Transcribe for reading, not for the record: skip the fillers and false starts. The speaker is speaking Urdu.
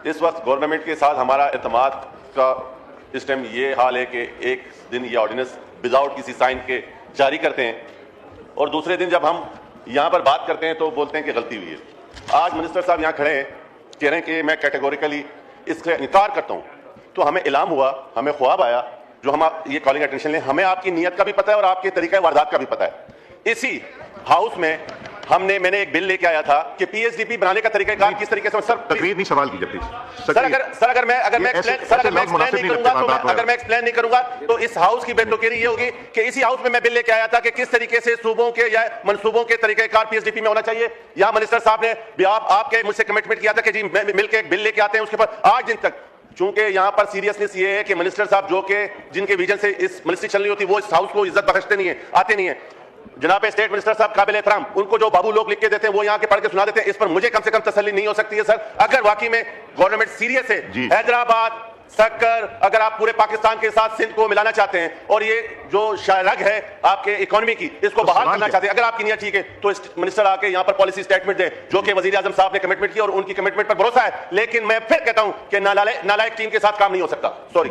اس وقت گورنمنٹ کے ساتھ ہمارا اعتماد کا اس ٹائم یہ حال ہے کہ ایک دن یہ آرڈیننس وداؤٹ کسی سائن کے جاری کرتے ہیں اور دوسرے دن جب ہم یہاں پر بات کرتے ہیں تو بولتے ہیں کہ غلطی ہوئی ہے۔ آج منسٹر صاحب یہاں کھڑے ہیں، کہہ رہے ہیں کہ میں کیٹیگوریکلی اس سے انکار کرتا ہوں، تو ہمیں الہام ہوا، ہمیں خواب آیا جو ہم یہ کالنگ اٹینشن لیں، ہمیں آپ کی نیت کا بھی پتہ ہے اور آپ کے طریقہ واردات کا بھی پتہ ہے۔ اسی ہاؤس میں میں نے ایک بل لے کے آیا تھا کہ پی ایس ڈی پی بنانے کا طریقہ کار کس طریقے سے سر تقریر نہیں سوال کیجیے پلیز اگر میں ایکسپلین نہیں کروں گا تو اس ہاؤس کی بے توقیری یہ ہوگی کہ اسی ہاؤس میں بل لے کے آیا تھا کہ کس طریقے سے صوبوں کے یا منصوبوں کے طریقہ کار پی ایس ڈی پی میں ہونا چاہیے۔ یہاں منسٹر صاحب نے بھی آپ کے مجھ سے کمٹمنٹ کیا تھا کہ جی مل کے ایک بل لے کے آتے ہیں، اس کے بعد آج دن تک چونکہ یہاں پر سیریسنس یہ ہے کہ منسٹر صاحب جو کہ جن کے ویژن سے اس منسٹری چل رہی ہوتی وہ اس ہاؤس کو عزت بخشتے نہیں ہیں، آتے نہیں ہیں۔ جناب اسٹیٹ منسٹر صاحب قابل احترام، ان کو جو بابو لوگ لکھ کے دیتے ہیں وہ یہاں کے پڑھ کے سنا دیتے ہیں، اس پر مجھے کم سے کم تسلی نہیں ہو سکتی ہے سر۔ اگر واقعی میں گورنمنٹ سیریس ہے، حیدرآباد سکر اگر آپ پورے پاکستان کے ساتھ سندھ کو ملانا چاہتے ہیں اور یہ جو رگ ہے آپ کے اکانومی کی اس کو بحال کرنا چاہتے ہیں، اگر آپ کی نیت ٹھیک ہے تو منسٹر آ کے یہاں پر پالیسی اسٹیٹمنٹ دیں جو کہ وزیر اعظم صاحب نے کمٹمنٹ کی اور ان کی کمٹمنٹ پر بھروسہ ہے۔ لیکن میں پھر کہتا ہوں کہ نالائق ٹیم کے ساتھ کام نہیں ہو سکتا۔ سوری